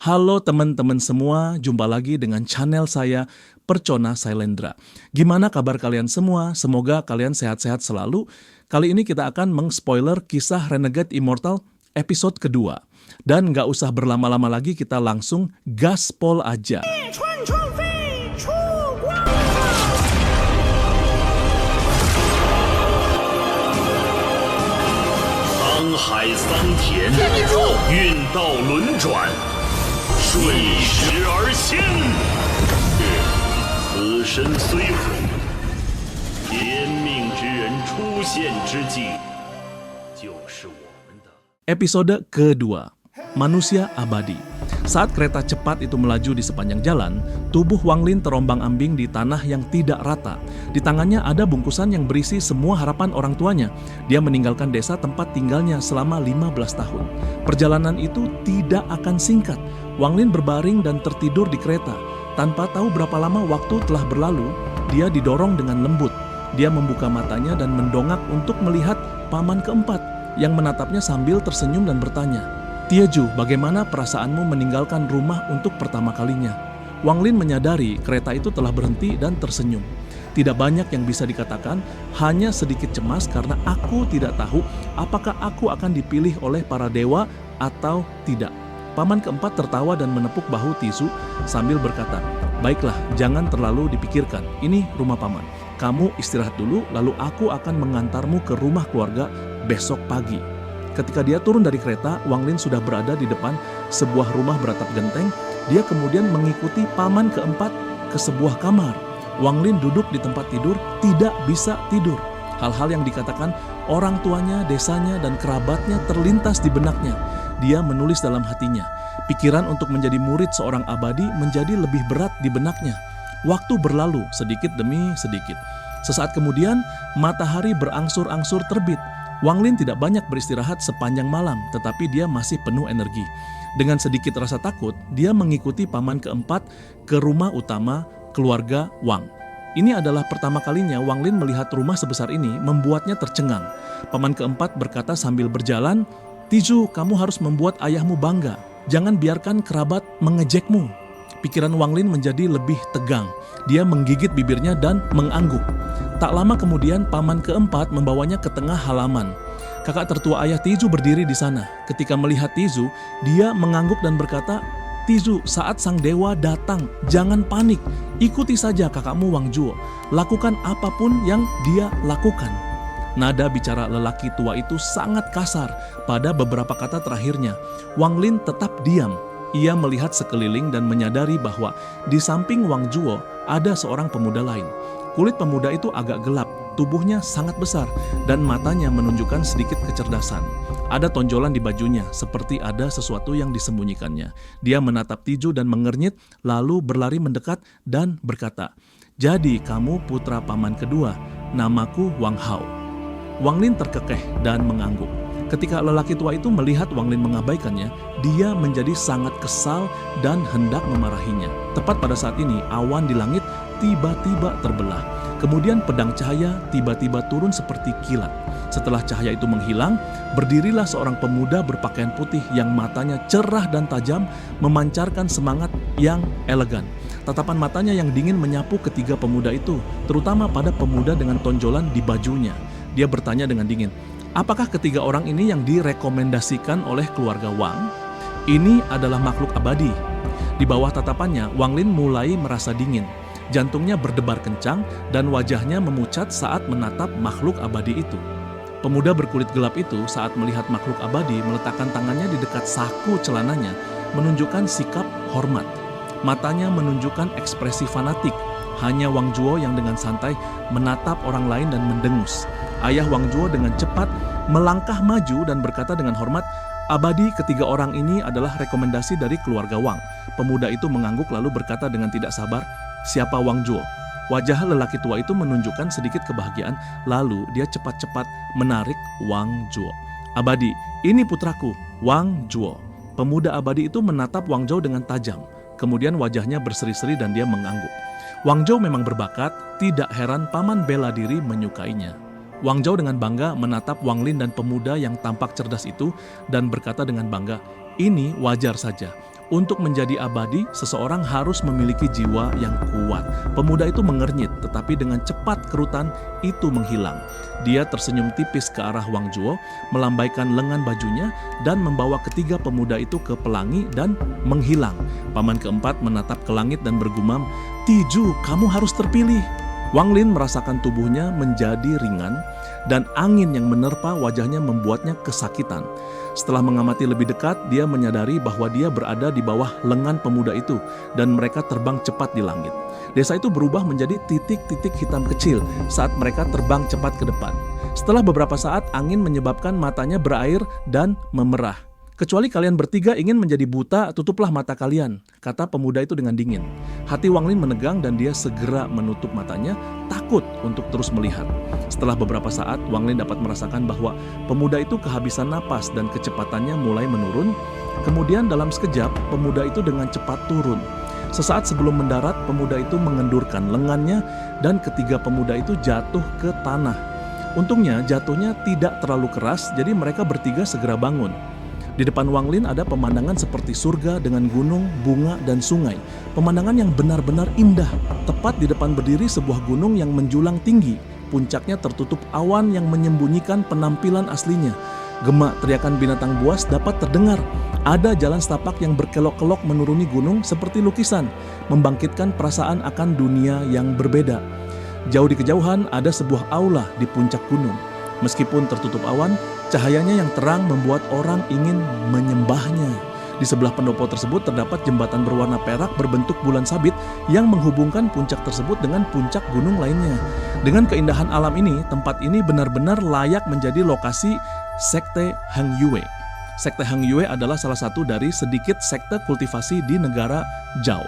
Halo teman-teman semua, jumpa lagi dengan channel saya Percona Sailendra. Gimana kabar kalian semua? Semoga kalian sehat-sehat selalu. Kali ini kita akan meng-spoiler kisah Renegade Immortal episode kedua. Dan nggak usah berlama-lama lagi, kita langsung gaspol aja. 沧海桑田，运道轮转，顺时而行。此身虽毁，天命之人出现之际，就是我们的。 Episode kedua, Manusia Abadi. Saat kereta cepat itu melaju di sepanjang jalan, tubuh Wang Lin terombang-ambing di tanah yang tidak rata. Di tangannya ada bungkusan yang berisi semua harapan orang tuanya. Dia meninggalkan desa tempat tinggalnya selama 15 tahun. Perjalanan itu tidak akan singkat. Wang Lin berbaring dan tertidur di kereta. Tanpa tahu berapa lama waktu telah berlalu, dia didorong dengan lembut. Dia membuka matanya dan mendongak untuk melihat paman keempat yang menatapnya sambil tersenyum dan bertanya, "Tieju, bagaimana perasaanmu meninggalkan rumah untuk pertama kalinya?" Wang Lin menyadari kereta itu telah berhenti dan tersenyum. Tidak banyak yang bisa dikatakan, hanya sedikit cemas karena aku tidak tahu apakah aku akan dipilih oleh para dewa atau tidak. Paman keempat tertawa dan menepuk bahu Tizu sambil berkata, "Baiklah, jangan terlalu dipikirkan. Ini rumah paman. Kamu istirahat dulu, lalu aku akan mengantarmu ke rumah keluarga besok pagi." Ketika dia turun dari kereta, Wang Lin sudah berada di depan sebuah rumah beratap genteng. Dia kemudian mengikuti paman keempat ke sebuah kamar. Wang Lin duduk di tempat tidur, tidak bisa tidur. Hal-hal yang dikatakan orang tuanya, desanya, dan kerabatnya terlintas di benaknya. Dia menulis dalam hatinya. Pikiran untuk menjadi murid seorang abadi menjadi lebih berat di benaknya. Waktu berlalu sedikit demi sedikit. Sesaat kemudian, matahari berangsur-angsur terbit. Wang Lin tidak banyak beristirahat sepanjang malam, tetapi dia masih penuh energi. Dengan sedikit rasa takut, dia mengikuti paman keempat ke rumah utama keluarga Wang. Ini adalah pertama kalinya Wang Lin melihat rumah sebesar ini, membuatnya tercengang. Paman keempat berkata sambil berjalan, "Tizu, kamu harus membuat ayahmu bangga. Jangan biarkan kerabat mengejekmu." Pikiran Wang Lin menjadi lebih tegang. Dia menggigit bibirnya dan mengangguk. Tak lama kemudian, paman keempat membawanya ke tengah halaman. Kakak tertua ayah Tizu berdiri di sana. Ketika melihat Tizu, dia mengangguk dan berkata, "Tizu, saat sang dewa datang, jangan panik. Ikuti saja kakakmu Wang Juo. Lakukan apapun yang dia lakukan." Nada bicara lelaki tua itu sangat kasar. Pada beberapa kata terakhirnya, Wang Lin tetap diam. Ia melihat sekeliling dan menyadari bahwa di samping Wang Juo ada seorang pemuda lain. Kulit pemuda itu agak gelap, tubuhnya sangat besar, dan matanya menunjukkan sedikit kecerdasan. Ada tonjolan di bajunya, seperti ada sesuatu yang disembunyikannya. Dia menatap Tizu dan mengernyit, lalu berlari mendekat dan berkata, "Jadi kamu putra paman kedua, namaku Wang Hao." Wang Lin terkekeh dan mengangguk. Ketika lelaki tua itu melihat Wang Lin mengabaikannya, dia menjadi sangat kesal dan hendak memarahinya. Tepat pada saat ini, awan di langit tiba-tiba terbelah. Kemudian pedang cahaya tiba-tiba turun seperti kilat. Setelah cahaya itu menghilang, berdirilah seorang pemuda berpakaian putih yang matanya cerah dan tajam, memancarkan semangat yang elegan. Tatapan matanya yang dingin menyapu ketiga pemuda itu, terutama pada pemuda dengan tonjolan di bajunya. Dia bertanya dengan dingin, "Apakah ketiga orang ini yang direkomendasikan oleh keluarga Wang? Ini adalah makhluk abadi." Di bawah tatapannya, Wang Lin mulai merasa dingin. Jantungnya berdebar kencang dan wajahnya memucat saat menatap makhluk abadi itu. Pemuda berkulit gelap itu saat melihat makhluk abadi meletakkan tangannya di dekat saku celananya, menunjukkan sikap hormat. Matanya menunjukkan ekspresi fanatik. Hanya Wang Juo yang dengan santai menatap orang lain dan mendengus. Ayah Wang Juo dengan cepat melangkah maju dan berkata dengan hormat, "Abadi ketiga orang ini adalah rekomendasi dari keluarga Wang." Pemuda itu mengangguk lalu berkata dengan tidak sabar, "Siapa Wang Juo?" Wajah lelaki tua itu menunjukkan sedikit kebahagiaan, lalu dia cepat-cepat menarik Wang Juo. "Abadi, ini putraku, Wang Juo." Pemuda abadi itu menatap Wang Juo dengan tajam. Kemudian wajahnya berseri-seri dan dia mengangguk. Wang Juo memang berbakat, tidak heran paman bela diri menyukainya. Wang Juo dengan bangga menatap Wang Lin dan pemuda yang tampak cerdas itu dan berkata dengan bangga, "Ini wajar saja. Untuk menjadi abadi, seseorang harus memiliki jiwa yang kuat. Pemuda itu mengernyit, tetapi dengan cepat kerutan itu menghilang. Dia tersenyum tipis ke arah Wang Zhuo, melambaikan lengan bajunya, dan membawa ketiga pemuda itu ke pelangi dan menghilang. Paman keempat menatap ke langit dan bergumam, "Tiju, kamu harus terpilih." Wang Lin merasakan tubuhnya menjadi ringan, dan angin yang menerpa wajahnya membuatnya kesakitan. Setelah mengamati lebih dekat, dia menyadari bahwa dia berada di bawah lengan pemuda itu dan mereka terbang cepat di langit. Desa itu berubah menjadi titik-titik hitam kecil saat mereka terbang cepat ke depan. Setelah beberapa saat, angin menyebabkan matanya berair dan memerah. "Kecuali kalian bertiga ingin menjadi buta, tutuplah mata kalian," kata pemuda itu dengan dingin. Hati Wang Lin menegang dan dia segera menutup matanya, takut untuk terus melihat. Setelah beberapa saat, Wang Lin dapat merasakan bahwa pemuda itu kehabisan napas dan kecepatannya mulai menurun. Kemudian dalam sekejap, pemuda itu dengan cepat turun. Sesaat sebelum mendarat, pemuda itu mengendurkan lengannya dan ketiga pemuda itu jatuh ke tanah. Untungnya jatuhnya tidak terlalu keras, jadi mereka bertiga segera bangun. Di depan Wang Lin ada pemandangan seperti surga dengan gunung, bunga, dan sungai. Pemandangan yang benar-benar indah. Tepat di depan berdiri sebuah gunung yang menjulang tinggi. Puncaknya tertutup awan yang menyembunyikan penampilan aslinya. Gema teriakan binatang buas dapat terdengar. Ada jalan setapak yang berkelok-kelok menuruni gunung seperti lukisan, membangkitkan perasaan akan dunia yang berbeda. Jauh di kejauhan ada sebuah aula di puncak gunung. Meskipun tertutup awan, cahayanya yang terang membuat orang ingin menyembahnya. Di sebelah pendopo tersebut terdapat jembatan berwarna perak berbentuk bulan sabit yang menghubungkan puncak tersebut dengan puncak gunung lainnya. Dengan keindahan alam ini, tempat ini benar-benar layak menjadi lokasi sekte Hang Yue. Sekte Hang Yue adalah salah satu dari sedikit sekte kultivasi di negara Zhao.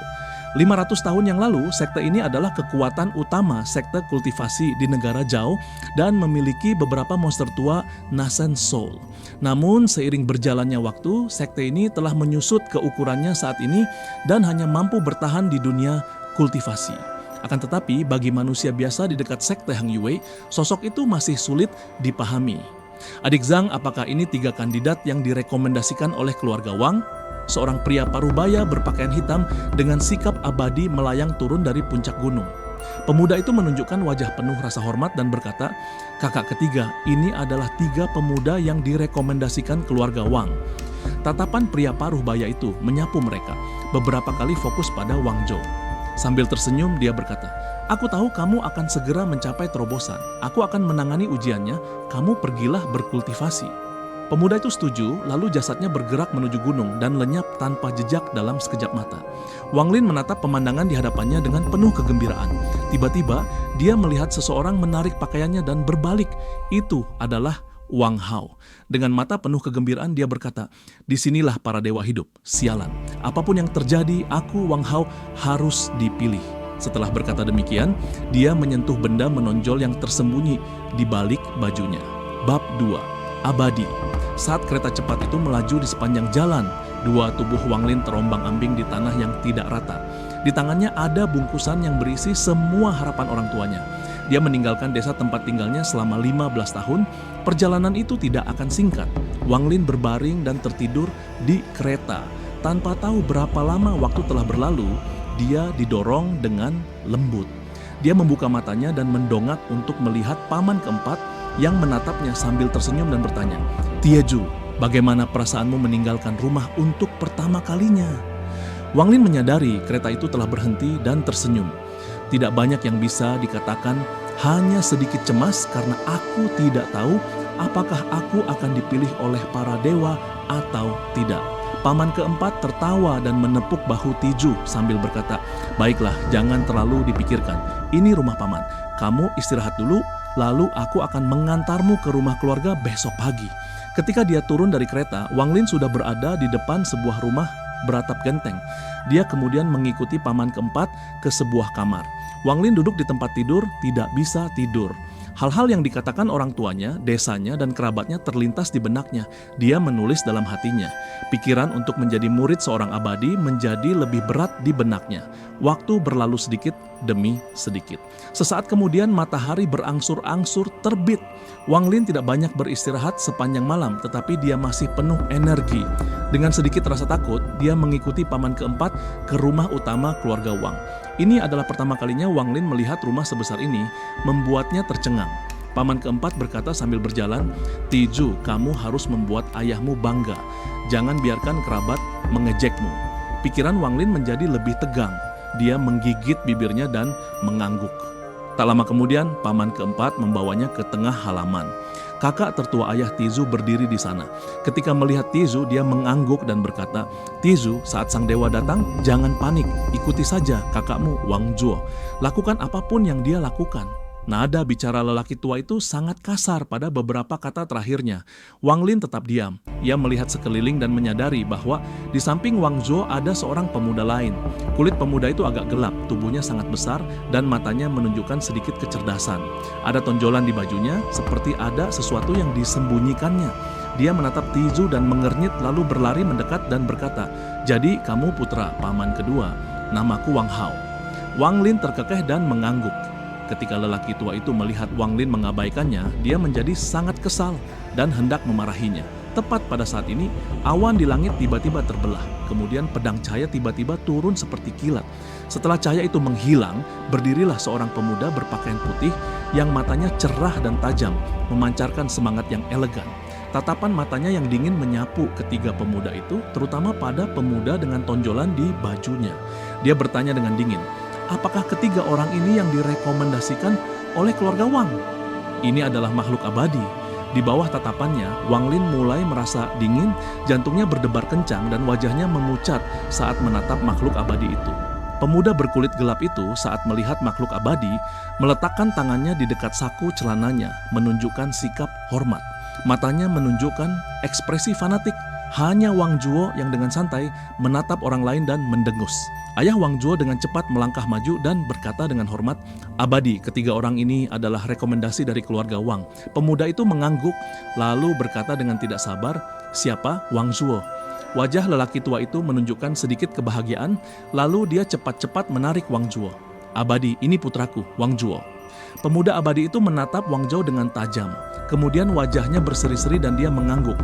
500 tahun yang lalu, sekte ini adalah kekuatan utama sekte kultivasi di negara Zhao dan memiliki beberapa monster tua Nascent Soul. Namun, seiring berjalannya waktu, sekte ini telah menyusut ke ukurannya saat ini dan hanya mampu bertahan di dunia kultivasi. Akan tetapi, bagi manusia biasa di dekat sekte Hang Yue, sosok itu masih sulit dipahami. Adik Zhang, apakah ini 3 kandidat yang direkomendasikan oleh keluarga Wang? Seorang pria parubaya berpakaian hitam dengan sikap abadi melayang turun dari puncak gunung. Pemuda itu menunjukkan wajah penuh rasa hormat dan berkata, "Kakak ketiga, ini adalah 3 pemuda yang direkomendasikan keluarga Wang." Tatapan pria parubaya itu menyapu mereka, beberapa kali fokus pada Wang Zhou. Sambil tersenyum, dia berkata, "Aku tahu kamu akan segera mencapai terobosan. Aku akan menangani ujiannya, kamu pergilah berkultivasi." Pemuda itu setuju, lalu jasadnya bergerak menuju gunung dan lenyap tanpa jejak dalam sekejap mata. Wang Lin menatap pemandangan di hadapannya dengan penuh kegembiraan. Tiba-tiba, dia melihat seseorang menarik pakaiannya dan berbalik. Itu adalah Wang Hao. Dengan mata penuh kegembiraan, dia berkata, "Disinilah para dewa hidup. Sialan. Apapun yang terjadi, aku, Wang Hao, harus dipilih." Setelah berkata demikian, dia menyentuh benda menonjol yang tersembunyi di balik bajunya. Bab 2. Abadi. Saat kereta cepat itu melaju di sepanjang jalan, 2 tubuh Wang Lin terombang-ambing di tanah yang tidak rata. Di tangannya ada bungkusan yang berisi semua harapan orang tuanya. Dia meninggalkan desa tempat tinggalnya selama 15 tahun. Perjalanan itu tidak akan singkat. Wang Lin berbaring dan tertidur di kereta. Tanpa tahu berapa lama waktu telah berlalu, dia didorong dengan lembut. Dia membuka matanya dan mendongak untuk melihat paman keempat yang menatapnya sambil tersenyum dan bertanya, "Tieju, bagaimana perasaanmu meninggalkan rumah untuk pertama kalinya?" Wang Lin menyadari kereta itu telah berhenti dan tersenyum. Tidak banyak yang bisa dikatakan, hanya sedikit cemas karena aku tidak tahu apakah aku akan dipilih oleh para dewa atau tidak. Paman keempat tertawa dan menepuk bahu Tiju sambil berkata, "Baiklah, jangan terlalu dipikirkan. Ini rumah paman. Kamu istirahat dulu, lalu aku akan mengantarmu ke rumah keluarga besok pagi." Ketika dia turun dari kereta, Wang Lin sudah berada di depan sebuah rumah beratap genteng. Dia kemudian mengikuti paman keempat ke sebuah kamar. Wang Lin duduk di tempat tidur, tidak bisa tidur. Hal-hal yang dikatakan orang tuanya, desanya, dan kerabatnya terlintas di benaknya. Dia menulis dalam hatinya. Pikiran untuk menjadi murid seorang abadi menjadi lebih berat di benaknya. Waktu berlalu sedikit demi sedikit. Sesaat kemudian matahari berangsur-angsur terbit. Wang Lin tidak banyak beristirahat sepanjang malam, tetapi dia masih penuh energi. Dengan sedikit rasa takut, dia mengikuti paman keempat ke rumah utama keluarga Wang. Ini adalah pertama kalinya Wang Lin melihat rumah sebesar ini, membuatnya tercengang. Paman keempat berkata sambil berjalan, "Tiju, kamu harus membuat ayahmu bangga. Jangan biarkan kerabat mengejekmu." Pikiran Wang Lin menjadi lebih tegang. Dia menggigit bibirnya dan mengangguk. Tak lama kemudian, paman keempat membawanya ke tengah halaman. Kakak tertua ayah Tizu berdiri di sana. Ketika melihat Tizu, dia mengangguk dan berkata, "Tizu, saat sang dewa datang, jangan panik. Ikuti saja kakakmu Wang Zuo. Lakukan apapun yang dia lakukan." Nada bicara lelaki tua itu sangat kasar pada beberapa kata terakhirnya. Wang Lin tetap diam. Ia melihat sekeliling dan menyadari bahwa di samping Wang Zuo ada seorang pemuda lain. Kulit pemuda itu agak gelap, tubuhnya sangat besar, dan matanya menunjukkan sedikit kecerdasan. Ada tonjolan di bajunya, seperti ada sesuatu yang disembunyikannya. Dia menatap Tizu dan mengernyit lalu berlari mendekat dan berkata, "Jadi kamu putra paman kedua, namaku Wang Hao." Wang Lin terkekeh dan mengangguk. Ketika lelaki tua itu melihat Wang Lin mengabaikannya, dia menjadi sangat kesal dan hendak memarahinya. Tepat pada saat ini, awan di langit tiba-tiba terbelah. Kemudian pedang cahaya tiba-tiba turun seperti kilat. Setelah cahaya itu menghilang, berdirilah seorang pemuda berpakaian putih yang matanya cerah dan tajam, memancarkan semangat yang elegan. Tatapan matanya yang dingin menyapu ketiga pemuda itu, terutama pada pemuda dengan tonjolan di bajunya. Dia bertanya dengan dingin, "Apakah ketiga orang ini yang direkomendasikan oleh keluarga Wang?" Ini adalah makhluk abadi. Di bawah tatapannya, Wang Lin mulai merasa dingin, jantungnya berdebar kencang dan wajahnya memucat saat menatap makhluk abadi itu. Pemuda berkulit gelap itu saat melihat makhluk abadi, meletakkan tangannya di dekat saku celananya, menunjukkan sikap hormat. Matanya menunjukkan ekspresi fanatik. Hanya Wang Zuo yang dengan santai menatap orang lain dan mendengus. Ayah Wang Zuo dengan cepat melangkah maju dan berkata dengan hormat, "Abadi, ketiga orang ini adalah rekomendasi dari keluarga Wang." Pemuda itu mengangguk, lalu berkata dengan tidak sabar, "Siapa? Wang Zuo." Wajah lelaki tua itu menunjukkan sedikit kebahagiaan, lalu dia cepat-cepat menarik Wang Zuo. "Abadi, ini putraku, Wang Zuo." Pemuda abadi itu menatap Wang Zuo dengan tajam. Kemudian wajahnya berseri-seri dan dia mengangguk.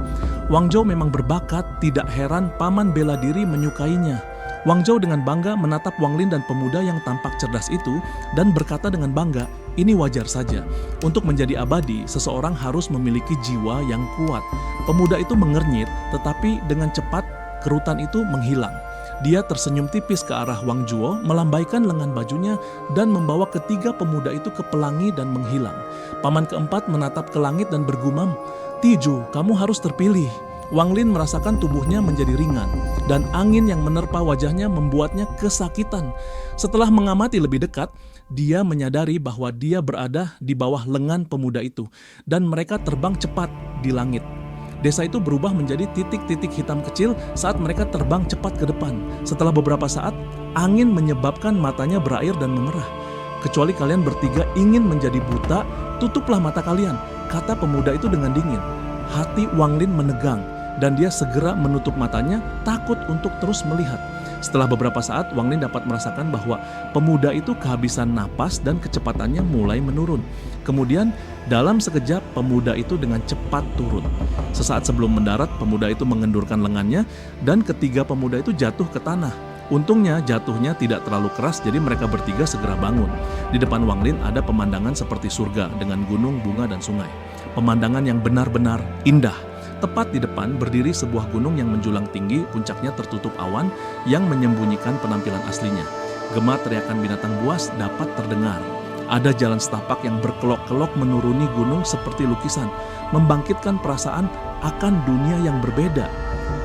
Wang Zuo memang berbakat, tidak heran paman bela diri menyukainya. Wang Zuo dengan bangga menatap Wang Lin dan pemuda yang tampak cerdas itu dan berkata dengan bangga, "Ini wajar saja. Untuk menjadi abadi, seseorang harus memiliki jiwa yang kuat." Pemuda itu mengernyit, tetapi dengan cepat kerutan itu menghilang. Dia tersenyum tipis ke arah Wang Zuo, melambaikan lengan bajunya dan membawa ketiga pemuda itu ke pelangi dan menghilang. Paman keempat menatap ke langit dan bergumam, "Tiju, kamu harus terpilih." Wang Lin merasakan tubuhnya menjadi ringan dan angin yang menerpa wajahnya membuatnya kesakitan. Setelah mengamati lebih dekat, dia menyadari bahwa dia berada di bawah lengan pemuda itu dan mereka terbang cepat di langit. Desa itu berubah menjadi titik-titik hitam kecil saat mereka terbang cepat ke depan. Setelah beberapa saat, angin menyebabkan matanya berair dan memerah. "Kecuali kalian bertiga ingin menjadi buta, tutuplah mata kalian," kata pemuda itu dengan dingin. Hati Wang Lin menegang dan dia segera menutup matanya, takut untuk terus melihat. Setelah beberapa saat, Wang Lin dapat merasakan bahwa pemuda itu kehabisan napas dan kecepatannya mulai menurun. Kemudian, dalam sekejap, pemuda itu dengan cepat turun. Sesaat sebelum mendarat, pemuda itu mengendurkan lengannya dan ketiga pemuda itu jatuh ke tanah. Untungnya jatuhnya tidak terlalu keras, jadi mereka bertiga segera bangun. Di depan Wang Lin ada pemandangan seperti surga dengan gunung, bunga, dan sungai. Pemandangan yang benar-benar indah. Tepat di depan berdiri sebuah gunung yang menjulang tinggi, puncaknya tertutup awan yang menyembunyikan penampilan aslinya. Gema teriakan binatang buas dapat terdengar. Ada jalan setapak yang berkelok-kelok menuruni gunung seperti lukisan, membangkitkan perasaan akan dunia yang berbeda.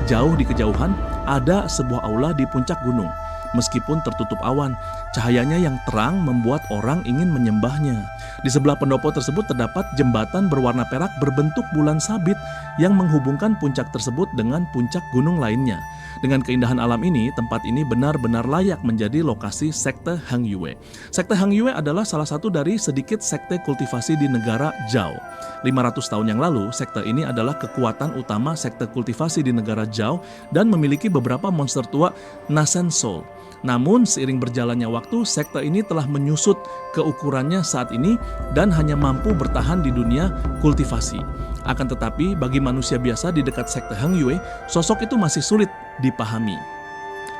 Jauh di kejauhan, ada sebuah aula di puncak gunung. Meskipun tertutup awan, cahayanya yang terang membuat orang ingin menyembahnya. Di sebelah pendopo tersebut terdapat jembatan berwarna perak berbentuk bulan sabit yang menghubungkan puncak tersebut dengan puncak gunung lainnya. Dengan keindahan alam ini, tempat ini benar-benar layak menjadi lokasi sekte Hang Yue. Sekte Hang Yue adalah salah satu dari sedikit sekte kultivasi di negara Zhao. 500 tahun yang lalu, sekte ini adalah kekuatan utama sekte kultivasi di negara Zhao dan memiliki beberapa monster tua Nascent Soul. Namun seiring berjalannya waktu, sekte ini telah menyusut ke ukurannya saat ini dan hanya mampu bertahan di dunia kultivasi. Akan tetapi bagi manusia biasa di dekat sekte Hang Yue, sosok itu masih sulit dipahami.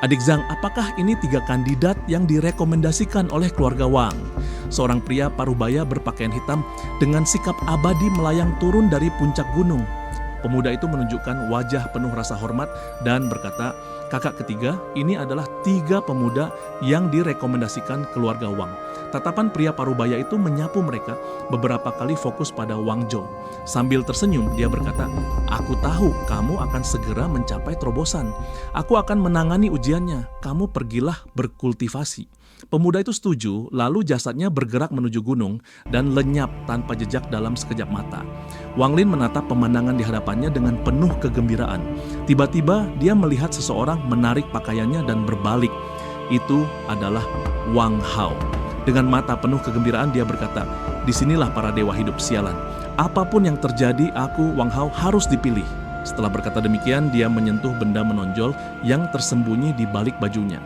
Adik Zhang, apakah ini 3 kandidat yang direkomendasikan oleh keluarga Wang? Seorang pria parubaya berpakaian hitam dengan sikap abadi melayang turun dari puncak gunung. Pemuda itu menunjukkan wajah penuh rasa hormat dan berkata, "Kakak ketiga, ini adalah 3 pemuda yang direkomendasikan keluarga Wang." Tatapan pria parubaya itu menyapu mereka, beberapa kali fokus pada Wang Zhou. Sambil tersenyum, dia berkata, "Aku tahu kamu akan segera mencapai terobosan. Aku akan menangani ujiannya. Kamu pergilah berkultivasi." Pemuda itu setuju, lalu jasadnya bergerak menuju gunung dan lenyap tanpa jejak dalam sekejap mata. Wang Lin menatap pemandangan di hadapannya dengan penuh kegembiraan. Tiba-tiba dia melihat seseorang menarik pakaiannya dan berbalik. Itu adalah Wang Hao. Dengan mata penuh kegembiraan dia berkata, "Disinilah para dewa hidup sialan. Apapun yang terjadi, aku, Wang Hao, harus dipilih." Setelah berkata demikian, dia menyentuh benda menonjol yang tersembunyi di balik bajunya.